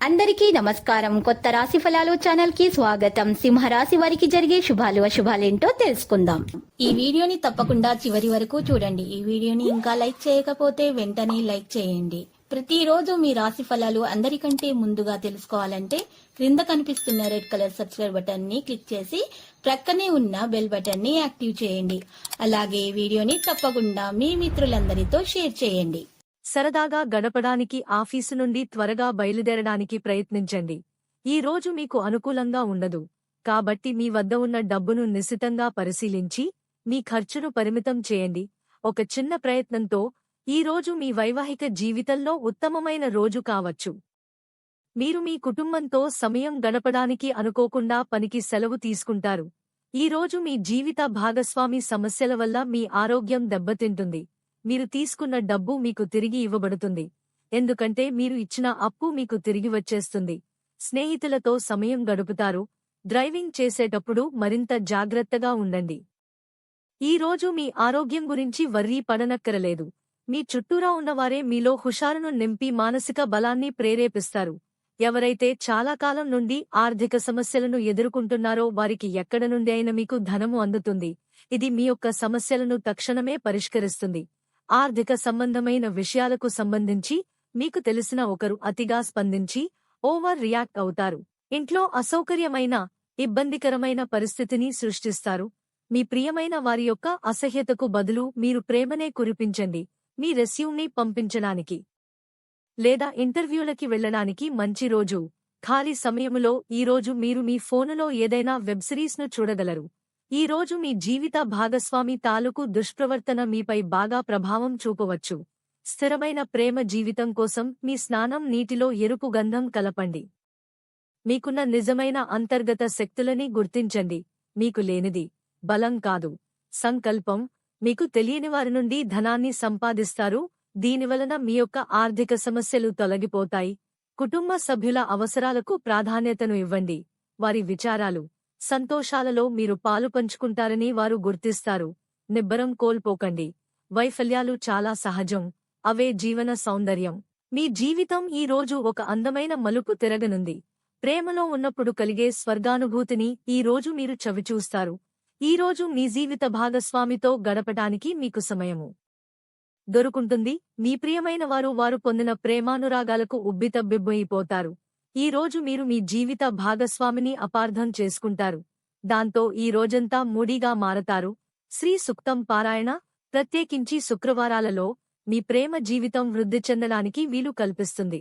అందరికీ నమస్కారం. కొత్త రాశి ఫలాలు ఛానల్ కి స్వాగతం. సింహరాశి వారికి జరిగే శుభాలు అశుభాలేంటో తెలుసుకుందాం. ఈ వీడియోని తప్పకుండా చివరి వరకు చూడండి. ఈ వీడియోని ఇంకా లైక్ చేయకపోతే వెంటనే లైక్ చేయండి. ప్రతిరోజు మీ రాశి ఫలాలు అందరికంటే ముందుగా తెలుసుకోవాలంటే క్రింద కనిపిస్తున్న రెడ్ కలర్ సబ్స్క్రైబ్ బటన్ ని క్లిక్ చేసి ప్రక్కనే ఉన్న బెల్ బటన్ ని యాక్టివ్ చేయండి. అలాగే వీడియోని తప్పకుండా మీ మిత్రులందరితో షేర్ చేయండి. సరదాగా గడపడానికి ఆఫీసు నుండి త్వరగా బయలుదేరడానికి ప్రయత్నించండి. ఈ రోజు మీకు అనుకూలంగా ఉండదు, కాబట్టి మీ వద్ద ఉన్న డబ్బును నిశితంగా పరిశీలించి మీ ఖర్చును పరిమితం చేయండి. ఒక చిన్న ప్రయత్నంతో ఈ రోజు మీ వైవాహిక జీవితంలో ఉత్తమమైన రోజు కావచ్చు. మీరు మీ కుటుంబంతో సమయం గడపడానికి అనుకోకుండా పనికి సెలవు తీసుకుంటారు. ఈ రోజు మీ జీవిత భాగస్వామి సమస్యల వల్ల మీ ఆరోగ్యం దెబ్బతింటుంది. మీరు తీసుకున్న డబ్బు మీకు తిరిగి ఇవ్వబడుతుంది, ఎందుకంటే మీరు ఇచ్చిన అప్పు మీకు తిరిగి వచ్చేస్తుంది. స్నేహితులతో సమయం గడుపుతారు. డ్రైవింగ్ చేసేటప్పుడు మరింత జాగ్రత్తగా ఉండండి. ఈ రోజు మీ ఆరోగ్యం గురించి వర్రీ పడనక్కరలేదు. మీ చుట్టూరా ఉన్నవారే మీలో హుషారును నింపి మానసిక బలాన్ని ప్రేరేపిస్తారు. ఎవరైతే చాలా కాలం నుండి ఆర్థిక సమస్యలను ఎదుర్కొంటున్నారో వారికి ఎక్కడ నుండి అయినా మీకు ధనము అందుతుంది. ఇది మీ యొక్క సమస్యలను తక్షణమే పరిష్కరిస్తుంది. ఆర్థిక సంబంధమైన విషయాలకు సంబంధించి మీకు తెలిసిన ఒకరు అతిగా స్పందించి ఓవర్ రియాక్ట్ అవుతారు. ఇంట్లో అసౌకర్యమైన, ఇబ్బందికరమైన పరిస్థితిని సృష్టిస్తారు. మీ ప్రియమైన వారి యొక్క అసహ్యతకు బదులు మీరు ప్రేమనే కురిపించండి. మీ రెస్యూమ్ని పంపించడానికి లేదా ఇంటర్వ్యూలకి వెళ్లడానికి మంచి రోజు. ఖాళీ సమయములో ఈరోజు మీరు మీ ఫోనులో ఏదైనా వెబ్ సిరీస్ను చూడగలరు. ఈ రోజు మీ జీవిత భాగస్వామి తాలూకు దుష్ప్రవర్తన మీపై బాగా ప్రభావం చూపవచ్చు. స్థిరమైన ప్రేమ జీవితం కోసం మీ స్నానం నీటిలో ఎరుపు గంధం కలపండి. మీకున్న నిజమైన అంతర్గత శక్తులని గుర్తించండి. మీకు లేనిది బలం కాదు, సంకల్పం. మీకు తెలియని వారి నుండి ధనాన్ని సంపాదిస్తారు. దీనివలన మీ యొక్క ఆర్థిక సమస్యలు తొలగిపోతాయి. కుటుంబ సభ్యుల అవసరాలకు ప్రాధాన్యతను ఇవ్వండి. వారి విచారాలు, సంతోషాలలో మీరు పాలు పంచుకుంటారని వారు గుర్తిస్తారు. నిబ్బరం కోల్పోకండి. వైఫల్యాలు చాలా సహజం, అవే జీవన సౌందర్యం. మీ జీవితం ఈ రోజు ఒక అందమైన మలుపు తిరగనుంది. ప్రేమలో ఉన్నప్పుడు కలిగే స్వర్గానుభూతిని ఈ రోజు మీరు చవిచూస్తారు. ఈ రోజు మీ జీవిత భాగస్వామితో గడపడానికి మీకు సమయము దొరుకుంటుంది. మీ ప్రియమైన వారు పొందిన ప్రేమానురాగాలకు ఉబ్బితబ్బిబ్బయిపోతారు. ఈ రోజు మీరు మీ జీవిత భాగస్వామిని అపార్థం చేసుకుంటారు. దాంతో ఈ రోజంతా మూడీగా మారతారు. శ్రీ సూక్తం పారాయణ, ప్రత్యేకించి శుక్రవారాలలో మీ ప్రేమ జీవితం వృద్ధి చెందడానికి వీలు కల్పిస్తుంది.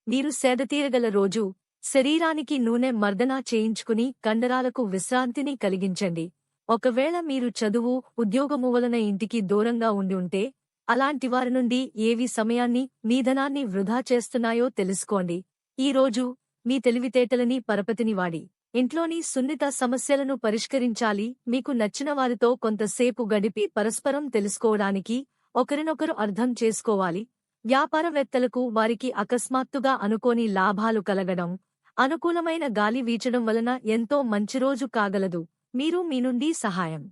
మీరు సేదతీరగల రోజు. శరీరానికి నూనె మర్దన చేయించుకుని కండరాలకు విశ్రాంతిని కలిగించండి. ఒకవేళ మీరు చదువు, ఉద్యోగము వలన ఇంటికి దూరంగా ఉండి ఉంటే అలాంటి వారి నుండి ఏవి సమయాన్ని, మీ ధనాన్ని వృధా చేస్తున్నాయో తెలుసుకోండి. ఈ రోజు మీ తెలివితేటలని పరపతిని వాడి ఇంట్లోని సున్నిత సమస్యలను పరిష్కరించాలి. మీకు నచ్చిన వారితో కొంతసేపు గడిపి పరస్పరం తెలుసుకోవడానికి, ఒకరినొకరు అర్థం చేసుకోవాలి. వ్యాపారవేత్తలకు వారికి అకస్మాత్తుగా అనుకోని లాభాలు కలగడం, అనుకూలమైన గాలి వీచడం వలన ఎంతో మంచి రోజు కాగలదు. మీరు మీ నుండి సహాయం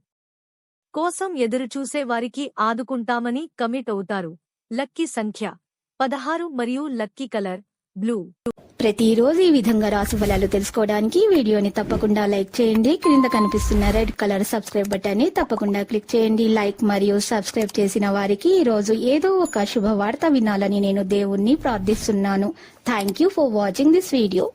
కోసం ఎదురుచూసే వారికి ఆదుకుంటామని కమిట్ అవుతారు. లక్కీ సంఖ్య 16 మరియు లక్కీ కలర్ బ్లూ. ప్రతిరోజు ఈ విధంగా రాశి ఫలాలు తెలుసుకోవడానికి వీడియోని తప్పకుండా లైక్ చేయండి. క్రింద కనిపిస్తున్న రెడ్ కలర్ సబ్స్క్రైబ్ బటన్ ని తప్పకుండా క్లిక్ చేయండి. లైక్ మరియు సబ్స్క్రైబ్ చేసిన వారికి ఈ రోజు ఏదో ఒక శుభవార్త వినాలని నేను దేవుణ్ణి ప్రార్థిస్తున్నాను. Thank you for watching this video.